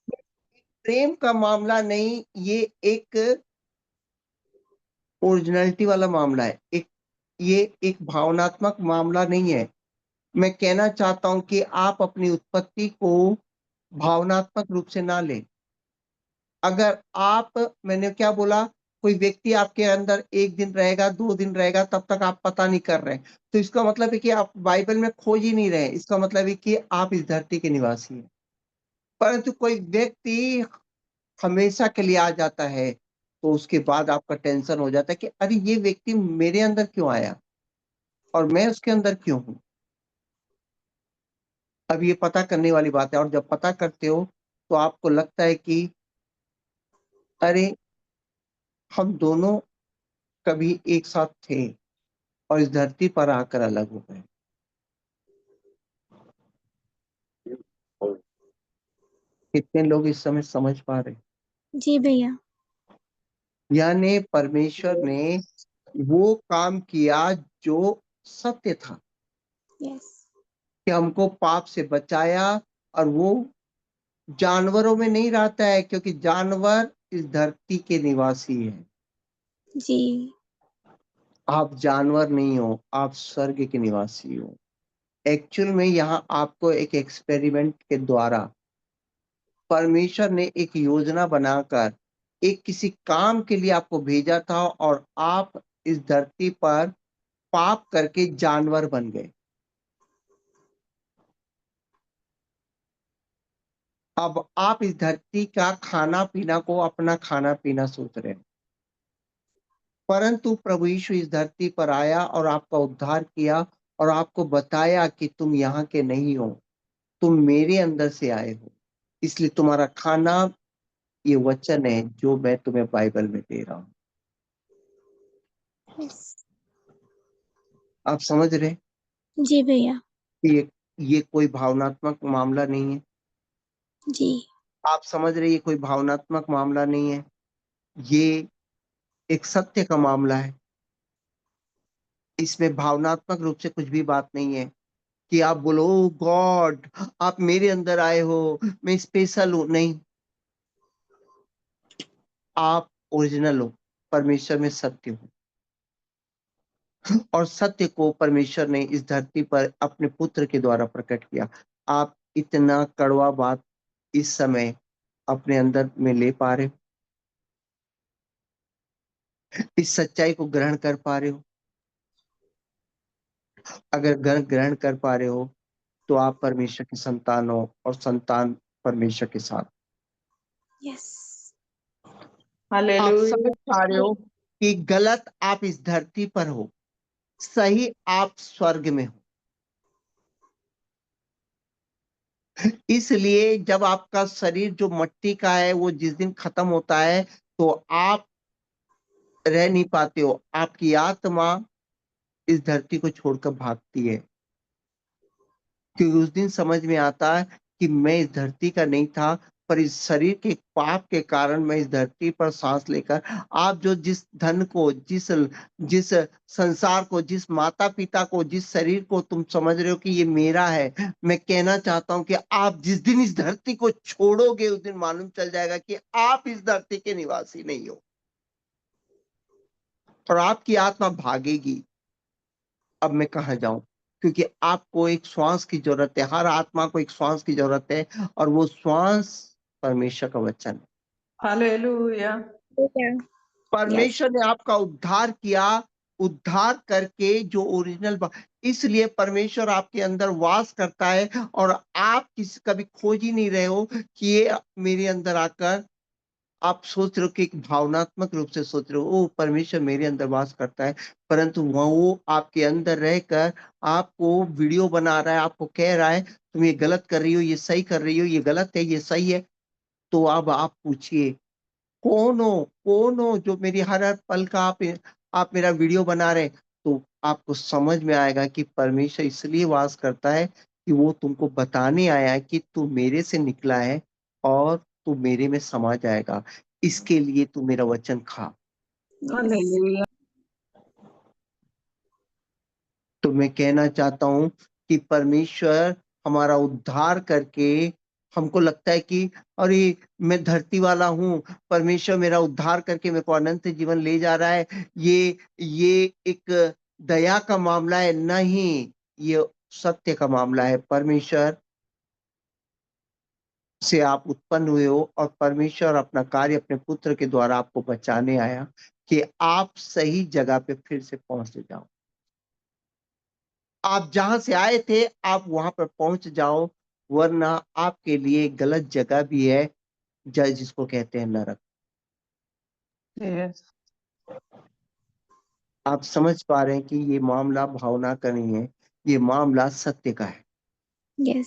प्रेम का मामला नहीं, ये एक ओरिजिनलिटी वाला मामला है। ये एक भावनात्मक मामला नहीं है। मैं कहना चाहता हूं कि आप अपनी उत्पत्ति को भावनात्मक रूप से ना लें। अगर आप मैंने क्या बोला, कोई व्यक्ति आपके अंदर 1 दिन रहेगा, 2 दिन रहेगा, तब तक आप पता नहीं कर रहे हैं। तो इसका मतलब है कि आप बाइबल में खोज ही नहीं रहे हैं। इसका मतलब है कि आप इस धरती के निवासी हैं। परंतु कोई व्यक्ति हमेशा के लिए आ जाता है, तो उसके बाद आपका टेंशन हो जाता है कि अरे! ये व्यक्ति मेरे अंदर क्यों आया और मैं उसके अंदर क्यों हूँ? अब ये पता करने वाली बात है और जब पता करते हो, तो आपको लगता है कि अरे! हम दोनों कभी एक साथ थे और इस धरती पर आकर अलग हो गए। कितने लोग इस समय समझ पा रहे हैं? जी भैया। यानी परमेश्वर ने वो काम किया जो सत्य था यस। कि हमको पाप से बचाया और वो जानवरों में नहीं रहता है क्योंकि जानवर इस धरती के निवासी हैं। जी। आप जानवर नहीं हो, आप स्वर्ग के निवासी हो। एक्चुअल में यहाँ आपको एक एक्सपेरिमेंट के द्वारा परमेश्वर ने एक योजना बनाकर एक किसी काम के लिए आपको भेजा था और आप इस धरती पर पाप करके जानवर बन गए। अब आप इस धरती का खाना-पीना को अपना खाना-पीना सोच रहे हैं। परंतु प्रभु यीशु इस धरती पर आया और आपका उद्धार किया और आपको बताया कि तुम यहाँ के नहीं हो, तुम मेरे अंदर से आए हो। इसलिए तुम्हारा खाना ये वचन है जो मैं तुम्हें बाइबल में दे रहा हूँ। यस। आप समझ रहे हैं जी भैया। कि ये कोई भावनात्मक मामला नहीं है? जी। आप समझ रहे हैं ये कोई भावनात्मक मामला नहीं है। ये एक सत्य का मामला है। इसमें भावनात्मक रूप से कुछ भी बात नहीं है कि आप बोलो ओह गॉड आप मेरे अंदर आए हो, मैं स्पेशल हूँ, नहीं। आप ओरिजिनल हो, परमेश्वर में सत्य हो और सत्य को परमेश्वर ने इस धरती पर अपने पुत्र के द्वारा प्रकट किया। आप इतना कड़वा बात इस समय अपने अंदर में ले पा रहे हो? इस सच्चाई को ग्रहण कर पा रहे हो? अगर ग्रहण कर पा रहे हो, तो आप परमेश्वर की संतान हो और संतान परमेश्वर के साथ। यस। आप समझ पा रहे हालेलुया। हो कि गलत आप इस धरती पर हो, सही आप स्वर्ग में हो। इसलिए जब आपका शरीर जो मट्टी का है वो जिस दिन खत्म होता है, तो आप रह नहीं पाते हो। आपकी आत्मा इस धरती को छोड़कर भागती है। क्योंकि उस दिन समझ में आता है कि मैं इस धरती का नहीं था, पर इस शरीर के पाप के कारण मैं इस धरती पर सांस लेकर आप जो जिस धन को, जिस संसार को, जिस माता-पिता को, जिस शरीर को तुम समझ रहे हो कि ये मेरा है, मैं कहना चाहता हूँ कि आप जिस दिन इस धरती को छोड़ोगे उस दिन मालूम चल जाएगा कि आप इस धरती के निवासी नहीं हो। और आपकी आत्मा भागेगी, अब मैं कहाँ जाऊँ? क्योंकि आपको एक श्वास की ज़रूरत है, हर आत्मा को एक श्वास की ज़रूरत है और वो श्वास परमेश्वर का वचन है। हालेलुया। Yes. परमेश्वर ने आपका उद्धार किया, उद्धार करके जो ओरिजिनल इसलिए परमेश्वर आपके अंदर वास करता है और आप कभी खोज ही नहीं रहे हो कि ये मेरे अंदर आकर आप सोच रहे हो कि एक भावनात्मक रूप से सोच रहे हो, ओह! परमेश्वर मेरे अंदर वास करता है, परंतु वो आपके अंदर रहकर आपको वीडियो बना रहा है, आपको कह रहा है, तुम ये गलत कर रही हो, ये सही कर रही हो, ये गलत है, ये सही है। तो अब आप पूछिए, कौन हो जो मेरी हर पल का आप मेरा वीडियो बना रहे हैं? तो आपको समझ में आएगा कि परमेश्वर इसलिए वास करता है कि वो तुमको बताने आया है कि तू मेरे से निकला है और तू मेरे में समा जाएगा। इसके लिए तू मेरा वचन खा। Yes. हालेलुया। तो मैं कहना चाहता हूँ कि परमेश्वर हमारा उद्धार करके हमको लगता है कि अरे! मैं धरती वाला हूँ, परमेश्वर मेरा उद्धार करके मेरे को अनंत जीवन ले जा रहा है। ये एक दया का मामला है, नहीं, ये सत्य का मामला है। परमेश्वर से आप उत्पन्न हुए हो और परमेश्वर अपना कार्य अपने पुत्र के द्वारा आपको बचाने आया कि आप सही जगह पे फिर से पहुँच जाओ। आप जहाँ से आए थे, आप वहाँ पर पहुँच जाओ, वरना आपके लिए गलत जगह भी है, जिसको कहते हैं नरक। यस। आप समझ पा रहे हैं कि ये मामला भावना का नहीं है, ये मामला सत्य का है। Yes.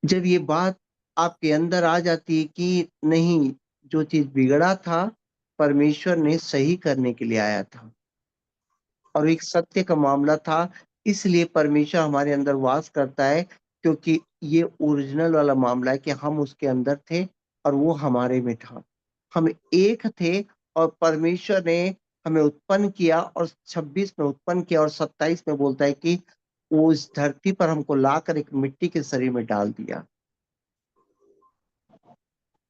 जब ये बात आपके अंदर आ जाती है कि नहीं, जो चीज़ बिगड़ा था, परमेश्वर ने सही करने के लिए आया था और एक सत्य का मामला था, इसलिए परमेश्वर हमारे अंदर वास करता है क्योंकि ये ओरिजिनल वाला मामला है कि हम उसके अंदर थे और वो हमारे में था। हम एक थे और परमेश्वर ने हमें उत्पन्न किया और 26 में उत्पन्न किया और 27 में बोलता है कि वो इस धरती पर हमको लाकर एक मिट्टी के शरीर में डाल दिया।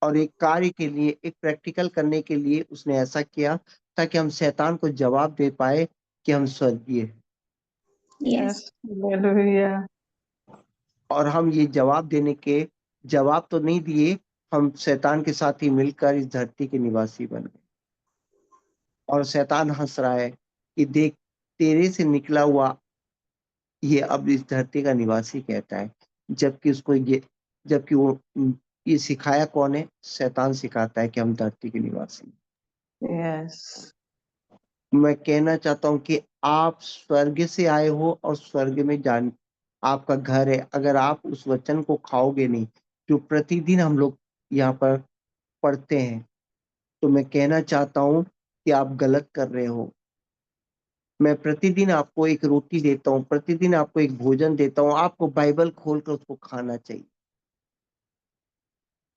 और एक कार्य के लिए, एक प्रैक्टिकल करने के लिए उसने ऐसा किया ताकि हम शैतान को जवाब दे पाएँ कि हम स्वर्गीय हैं। Yes. यस। हालेलुया। और हम ये जवाब तो नहीं दिए, हम शैतान के साथ ही मिलकर इस धरती के निवासी बन गए। और शैतान हँस रहा है कि देख, तेरे से निकला हुआ ये अब इस धरती का निवासी कहता है। जबकि ये सिखाया कौन है? शैतान सिखाता है कि हम धरती के निवासी हैं। यस। मैं कहना चाहता हूँ कि आप स्वर्ग से आए हो और स्वर्ग में आपका घर है। अगर आप उस वचन को खाओगे नहीं, जो प्रतिदिन हम लोग यहाँ पर पढ़ते हैं, तो मैं कहना चाहता हूँ कि आप गलत कर रहे हो। मैं प्रतिदिन आपको एक रोटी देता हूँ, प्रतिदिन आपको एक भोजन देता हूँ, आपको बाइबल खोलकर उसको खाना चाहिए।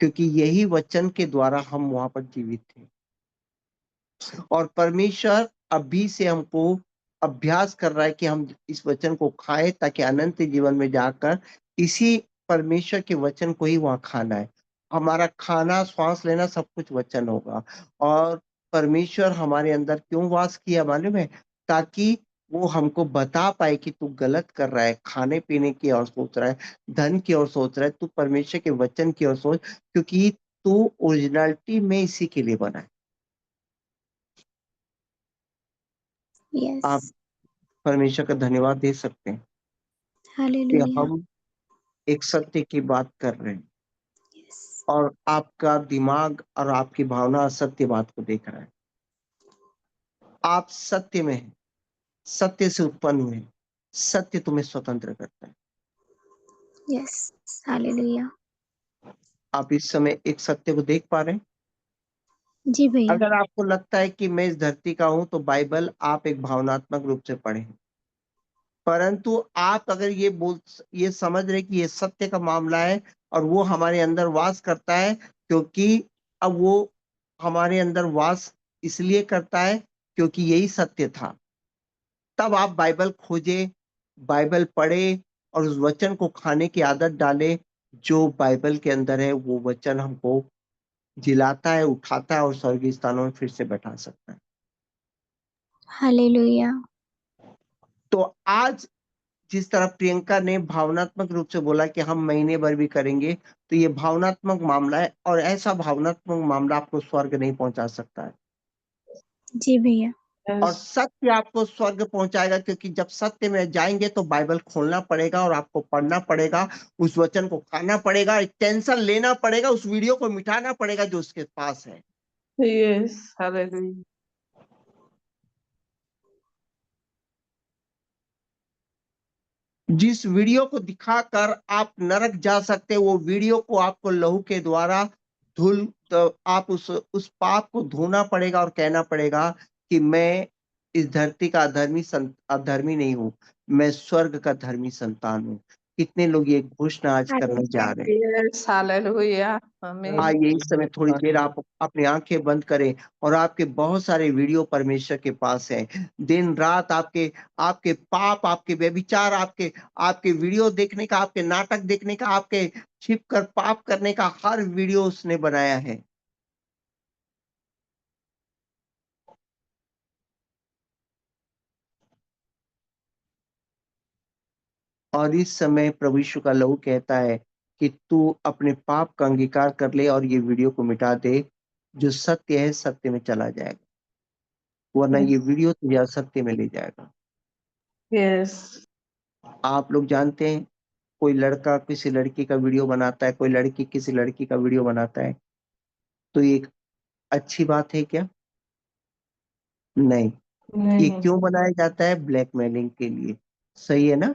क्योंकि यही वचन के द्वारा हम वहाँ पर जीवित थे। और परमेश्वर अभी से हमको अभ्यास कर रहा है कि हम इस वचन को खाएँ ताकि अनंत जीवन में जाकर इसी परमेश्वर के वचन को ही वहाँ खाना है। हमारा खाना, श्वास लेना सब कुछ वचन होगा और परमेश्वर हमारे अंदर क्यों वास किया मालूम है? ताकि वो हमको बता पाए कि तू गलत कर रहा है, खाने-पीने की ओर सोच रहा है, धन की ओर सोच रहा है, तू परमेश्वर के वचन की ओर सोच क्योंकि तू ओरिजिनैलिटी में इसी के लिए बना है। आप Yes. परमेश्वर का धन्यवाद दे सकते हैं कि Hallelujah. हम एक सत्य की बात कर रहे हैं Yes. और आपका दिमाग और आपकी भावना असत्य बात को देख रहा है। आप सत्य में हैं, सत्य से उत्पन्न हुए हैं, सत्य तुम्हें स्वतंत्र करता है। Yes. Hallelujah. आप इस समय एक सत्य को देख पा रहे हैं? जी भैया। अगर आपको लगता है कि मैं इस धरती का हूँ, तो बाइबल आप एक भावनात्मक रूप से पढ़ें। परंतु आप अगर ये समझ रहे कि ये सत्य का मामला है, और वो हमारे अंदर वास करता है, क्योंकि अब वो हमारे अंदर वास इसलिए करता है क्योंकि यही सत्य था। तब आप बाइबल खोजें, बाइबल पढ़ें और उस वचन को खाने की आदत डालें। जो बाइबल के अंदर है वो वचन हमको जिलाता है, उठाता है और स्वर्गीय स्थानों में फिर से बैठा सकता है। हालेलुया। तो आज जिस तरह प्रियंका ने भावनात्मक रूप से बोला कि हम महीने भर भी करेंगे, तो ये भावनात्मक मामला है और ऐसा भावनात्मक मामला आपको स्वर्ग नहीं पहुंचा सकता है। जी भैया। और यस। सत्य आपको स्वर्ग पहुंचाएगा, क्योंकि जब सत्य में जाएंगे तो बाइबल खोलना पड़ेगा और आपको पढ़ना पड़ेगा, उस वचन को खाना पड़ेगा, एक टेंशन लेना पड़ेगा, उस वीडियो को मिटाना पड़ेगा जो उसके पास है। यस। हालेलुया। जिस वीडियो को दिखाकर आप नरक जा सकते हैं, वो वीडियो को आपको लहू के द्वारा धुल तो आप उस पाप को धोना पड़ेगा और कहना पड़ेगा कि मैं इस धरती का अधर्मी नहीं हूं, मैं स्वर्ग का धर्मी संतान हूं। कितने लोग ये घोषणा आज करने जा रहे हैं? यस। हालेलुया। आमीन। आइए इस समय थोड़ी देर आप अपनी आंखें बंद करें और आपके बहुत सारे वीडियो परमेश्वर के पास हैं। दिन रात आपके आपके पाप, आपके व्यभिचार, आपके आपके वीडियो देखने का, आपके नाटक देखने का, आपके छिप कर पाप करने का हर वीडियो उसने बनाया है। और इस समय प्रभु यीशु का लहू कहता है कि तू अपने पाप का अंगीकार कर ले और ये वीडियो को मिटा दे। जो सत्य है सत्य में चला जाएगा, वरना ये वीडियो तुझे असत्य में ले जाएगा। यस। आप लोग जानते हैं, कोई लड़का किसी लड़की का वीडियो बनाता है, कोई लड़की किसी लड़की का वीडियो बनाता है, तो ये एक अच्छी बात है क्या? नहीं। ये नहीं। क्यों बनाया जाता है? ब्लैकमेलिंग के लिए। सही है ना?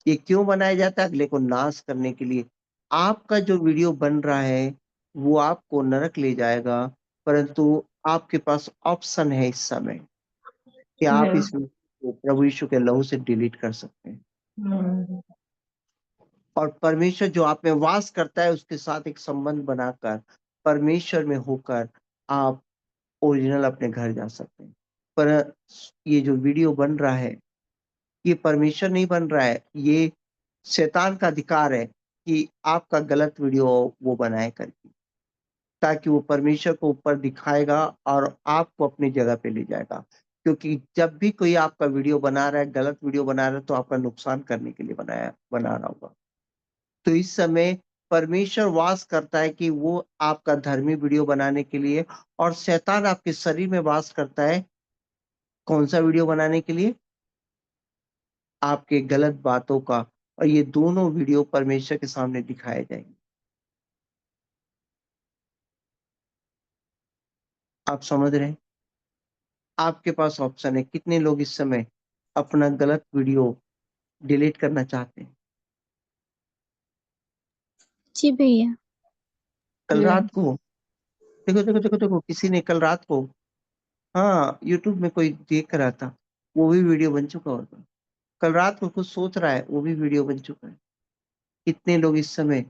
ये क्यों बनाया जाता है? अगले को नाश करने के लिए। आपका जो वीडियो बन रहा है वो आपको नरक ले जाएगा, परंतु आपके पास ऑप्शन है इस समय कि आप यस। इस वीडियो को प्रभु यीशु के लहू से डिलीट कर सकते हैं। और परमेश्वर जो आप में वास करता है उसके साथ एक संबंध बनाकर, परमेश्वर में होकर आप ओरिजिनल अपने घर जा सकते हैं। पर ये जो वीडियो बन रहा है, ये परमेश्वर नहीं बन रहा है, ये शैतान का अधिकार है कि आपका गलत वीडियो वो बनाए करके, ताकि वो परमेश्वर को ऊपर दिखाएगा और आपको अपनी जगह पे ले जाएगा। क्योंकि जब भी कोई आपका वीडियो बना रहा है, गलत वीडियो बना रहा है, तो आपका नुकसान करने के लिए बना रहा होगा। तो इस समय परमेश्वर वास करता है कि वो आपका धर्मी वीडियो बनाने के लिए, और शैतान आपके शरीर में वास करता है कौन सा वीडियो बनाने के लिए? आपके गलत बातों का। और ये दोनों वीडियो परमेश्वर के सामने दिखाए जाएंगे। आप समझ रहे हैं? आपके पास ऑप्शन है। कितने लोग इस समय अपना गलत वीडियो डिलीट करना चाहते हैं? जी भैया। कल रात यस। को देखो देखो देखो देखो, किसी ने कल रात को, हाँ, यूट्यूब में कोई देख रहा था, वो भी वीडियो बन चुका होगा। कल रात को कुछ सोच रहा है, वो भी वीडियो बन चुका है। कितने लोग इस समय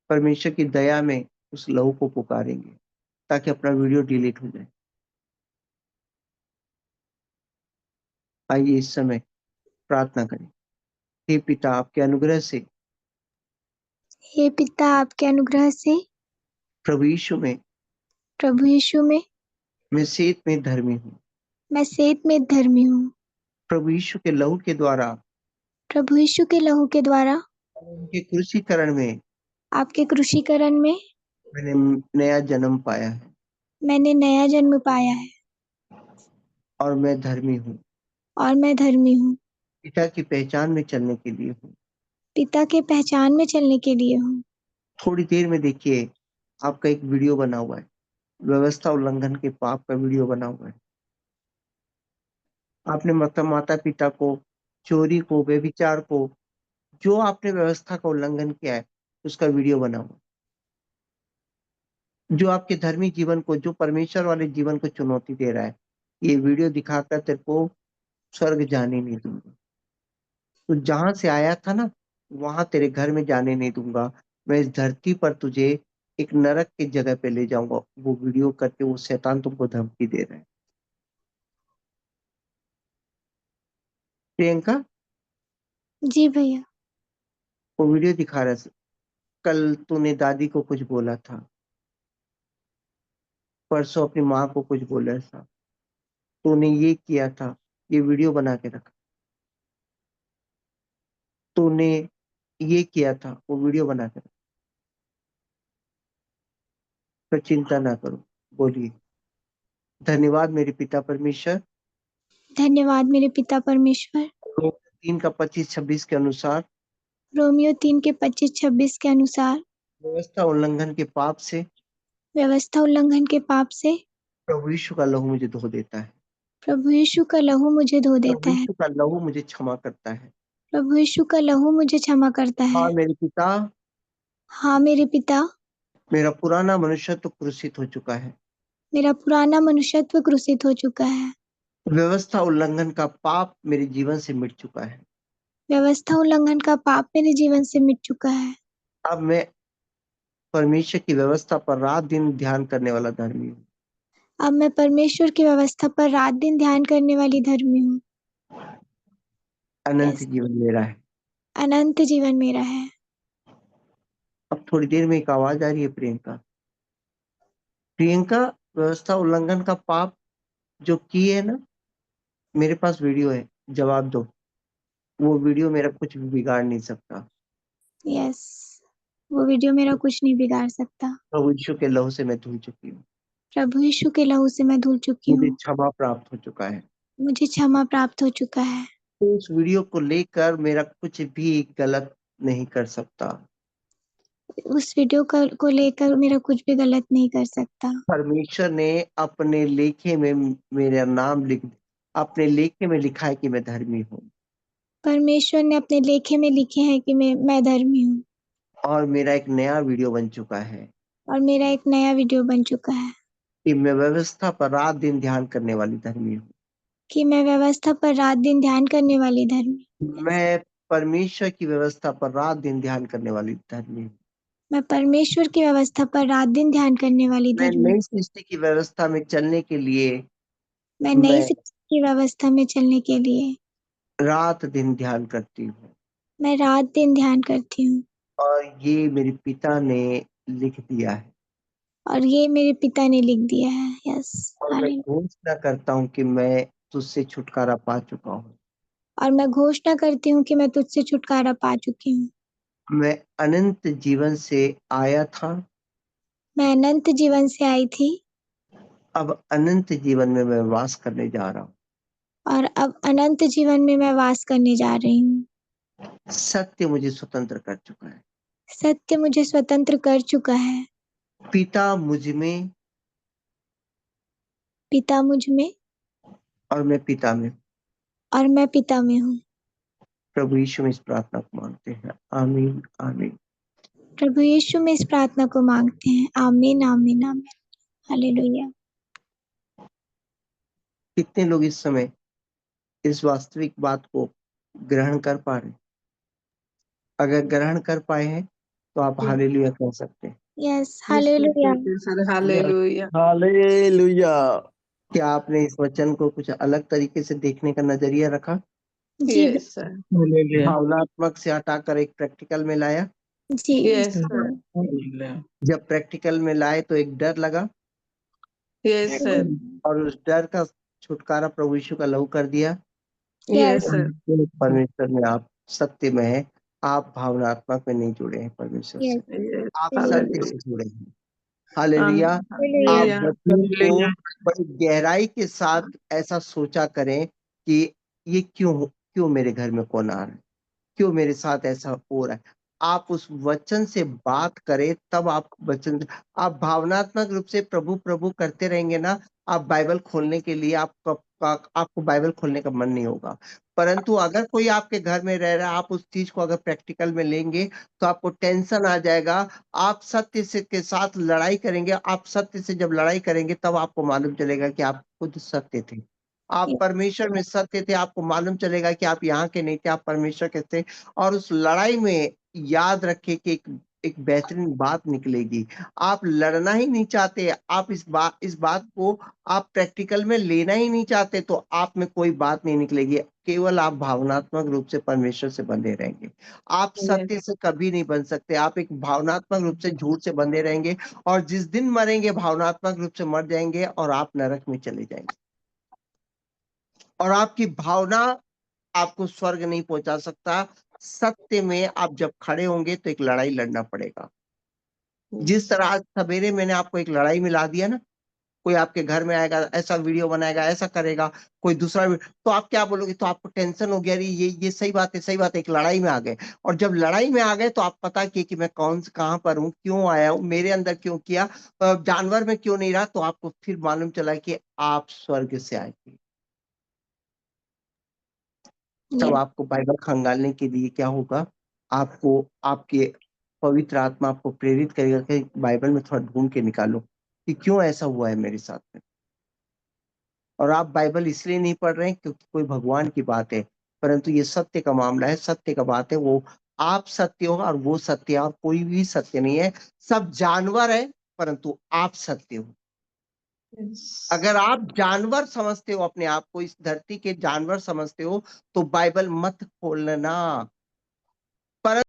परमेश्वर की दया में उस लहू को पुकारेंगे ताकि अपना वीडियो डिलीट हो जाए? आइए इस समय प्रार्थना करें। हे पिता, आपके अनुग्रह से, हे पिता, आपके अनुग्रह से प्रभु यीशु में, प्रभु यीशु में मैं सेत में धर्मी हूँ। मैं सेत में धर्मी हूँ। प्रभु यीशु के लहू के द्वारा, प्रभु यीशु के लहू के द्वारा, उनके क्रूसीकरण में आपके क्रूसीकरण में मैंने नया जन्म पाया है मैंने नया जन्म पाया है और मैं धर्मी हूँ। और मैं धर्मी हूँ। पिता की पहचान में चलने के लिए हूँ। पिता के पहचान में चलने के लिए हूँ। थोड़ी देर में देखिए, आपका एक वीडियो बना हुआ है, व्यवस्था उल्लंघन के पाप का वीडियो बना हुआ है। आपने मतलब माता पिता को, चोरी को, व्यभिचार को, जो आपने व्यवस्था का उल्लंघन किया है, उसका वीडियो बना हुआ है। जो आपके धर्मी जीवन को, जो परमेश्वर वाले जीवन को चुनौती दे रहा है, ये वीडियो दिखाकर तेरे को स्वर्ग जाने नहीं दूंगा। तो जहां से आया था ना, वहां तेरे घर में जाने नहीं दूंगा। मैं इस धरती पर तुझे एक नरक की जगह पे ले जाऊंगा। वो वीडियो करके वो शैतान तुमको धमकी दे रहा है। प्रियंका, जी भैया। वो वीडियो दिखा रहा है। कल तूने दादी को कुछ बोला था, परसों अपनी माँ को कुछ बोला था, तूने ये किया था, ये वीडियो बना के रखा। तूने ये किया था, वो वीडियो बना के रखा। तो चिंता ना करो, बोलिए। धन्यवाद मेरे पिता परमेश्वर। धन्यवाद मेरे पिता परमेश्वर। 3:25-26 के अनुसार रोमियो 3 के 25-26 के अनुसार व्यवस्था उल्लंघन के पाप से व्यवस्था उल्लंघन के पाप से प्रभु यीशु का लहू मुझे धो देता है। प्रभु यीशु का लहू मुझे धो देता प्रभु है। यीशु का लहू मुझे क्षमा करता है। प्रभु यीशु का लहू मुझे क्षमा करता है। हाँ मेरे पिता, हाँ मेरे पिता, मेरा पुराना मनुष्यत्व क्रूसित हो चुका है। मेरा पुराना मनुष्यत्व क्रूसित हो चुका है। व्यवस्था उल्लंघन का पाप मेरे जीवन से मिट चुका है। व्यवस्था उल्लंघन का पाप मेरे जीवन से मिट चुका है। अब मैं परमेश्वर की व्यवस्था पर रात दिन ध्यान करने वाला धर्मी हूँ। अब मैं परमेश्वर की व्यवस्था पर रात दिन ध्यान करने वाली धर्मी हूँ। अनंत यस, जीवन मेरा है। अनंत जीवन मेरा है। अब थोड़ी देर में एक आवाज आ रही है, प्रियंका। प्रियंका, व्यवस्था उल्लंघन का पाप जो किए है ना, मेरे पास वीडियो है, जवाब दो। वो वीडियो मेरा कुछ भी बिगाड़ नहीं सकता। यस, वो वीडियो मेरा कुछ नहीं बिगाड़ सकता। प्रभु यीशु के लहू से मैं धुल चुकी हूँ। प्रभु यीशु के लहू से मैं धुल चुकी मुझे हूँ। क्षमा प्राप्त हो चुका है। मुझे क्षमा प्राप्त हो चुका है। तो उस वीडियो को लेकर मेरा कुछ भी गलत नहीं कर सकता। उस वीडियो को लेकर मेरा कुछ भी गलत नहीं कर सकता। परमेश्वर ने अपने लेखे में मेरा नाम अपने लेखे में लिखा है कि मैं धर्मी हूँ। परमेश्वर ने अपने लेखे में लिखे हैं कि मैं धर्मी हूँ। और मेरा एक नया वीडियो बन चुका है और मेरा एक नया वीडियो बन चुका है कि मैं व्यवस्था पर रात दिन ध्यान करने वाली धर्मी हूँ। कि मैं व्यवस्था पर रात दिन ध्यान करने वाली धर्मी हूँ। मैं परमेश्वर की व्यवस्था पर रात दिन ध्यान करने वाली धर्मी हूँ। मैं परमेश्वर की व्यवस्था पर रात दिन ध्यान करने वाली मैं धर्मी नई हूँ। सृष्टि की व्यवस्था में चलने के लिए मैं नई मैं सृष्टि की व्यवस्था में चलने के लिए रात दिन ध्यान करती हूँ। मैं रात दिन ध्यान करती हूँ। और ये मेरे पिता ने लिख दिया है। और ये मेरे पिता ने लिख दिया है। यस, और मैं घोषणा करता हूँ कि मैं तुझसे छुटकारा पा चुका हूँ। और मैं घोषणा करती हूँ कि मैं तुझसे छुटकारा पा चुकी हूँ। मैं अनंत जीवन से आया था, मैं अनंत जीवन से आई थी, अब अनंत जीवन में मैं वास करने जा रहा हूँ। और अब अनंत जीवन में मैं वास करने जा रही हूँ। सत्य मुझे स्वतंत्र कर चुका है। सत्य मुझे स्वतंत्र कर चुका है। पिता मुझ में पिता मुझ में और मैं पिता में। और मैं पिता में हूँ। प्रभु यीशु में इस प्रार्थना को मांगते हैं, आमीन आमीन। प्रभु यीशु में इस प्रार्थना को मांगते हैं, आमीन आमीन आमीन। हालेलुया। कितने लोग इस समय इस वास्तविक बात को ग्रहण कर पा रहे हैं? अगर ग्रहण कर पाए हैं तो आप हालेलुया कह सकते हैं। Yes, hallelujah. हालेलुया। हालेलुया। क्या आपने इस वचन को कुछ अलग तरीके से देखने का नजरिया रखा? जी यस सर। हालेलुया। भावनात्मक से हटाकर एक प्रैक्टिकल में लाया। जी यस सर। हालेलुया। जब प्रैक्टिकल में लाए तो एक डर लगा, यस सर। और उस डर का छुटकारा प्रभु यीशु का लहू कर दिया। Yes sir. परमेश्वर में आप सत्य में है, आप भावनात्मक में नहीं जुड़े हैं परमेश्वर से, यस, यस। आप सत्य हालेलुया। से जुड़े हैं। हालेलुया। आप हालेलुया। वचन को बड़ी गहराई के साथ ऐसा सोचा करें कि ये क्यों मेरे घर में कौन आ रहा है, क्यों मेरे साथ ऐसा हो रहा है। आप उस वचन से बात करें, तब आप वचन, आप भावनात्मक रूप से प्रभु प्रभु करते रहेंगे ना, आप बाइबल खोलने के लिए आपको बाइबल खोलने का मन नहीं होगा। परंतु अगर कोई आपके घर में रह रहा है, आप उस चीज को अगर प्रैक्टिकल में लेंगे तो आपको टेंशन आ जाएगा। आप सत्य से के साथ लड़ाई करेंगे। आप सत्य से जब लड़ाई करेंगे तब आपको मालूम चलेगा कि आप खुद सत्य थे, आप परमेश्वर में सत्य थे। आपको मालूम चलेगा कि आप यहाँ के नहीं थे, आप परमेश्वर के थे। और उस लड़ाई में याद रखे कि एक एक बेहतरीन बात निकलेगी। आप लड़ना ही नहीं चाहते, आप इस बात को आप प्रैक्टिकल में लेना ही नहीं चाहते, तो आप में कोई बात नहीं निकलेगी। केवल आप भावनात्मक रूप से परमेश्वर से बंधे रहेंगे। आप सत्य से कभी नहीं बन सकते, आप एक भावनात्मक रूप से झूठ से बंधे रहेंगे, और जिस दिन मरेंगे भावनात्मक रूप से मर जाएंगे और आप नरक में चले जाएंगे। और आपकी भावना आपको स्वर्ग नहीं पहुंचा सकता। सत्य में आप जब खड़े होंगे तो एक लड़ाई लड़ना पड़ेगा। जिस तरह आज सवेरे मैंने आपको एक लड़ाई में ला दिया ना, कोई आपके घर में आएगा, ऐसा वीडियो बनाएगा, ऐसा करेगा, कोई दूसरा तो आप क्या बोलोगे? तो आपको टेंशन हो गया, अरे ये सही बात है, सही बात है, एक लड़ाई में आ गए। और जब लड़ाई में आ गए तो आप पता किए कि मैं कहाँ पर हूँ, क्यों आया हूँ, मेरे अंदर क्यों किया, जानवर में क्यों नहीं रहा, तो आपको फिर मालूम चला कि आप स्वर्ग से आए थे। तब आपको बाइबल खंगालने के लिए क्या होगा? आपको आपके पवित्र आत्मा आपको प्रेरित करेगा कि बाइबल में थोड़ा ढूंढ के निकालो कि क्यों ऐसा हुआ है मेरे साथ में। और आप बाइबल इसलिए नहीं पढ़ रहे हैं क्योंकि कोई भगवान की बात है, परंतु ये सत्य का मामला है, सत्य का बात है। वो आप सत्य हो और वो सत्य है, और कोई भी सत्य नहीं है। सब जानवर है, परंतु आप सत्य हो। अगर आप जानवर समझते हो, अपने आप को इस धरती के जानवर समझते हो, तो बाइबल मत खोलना।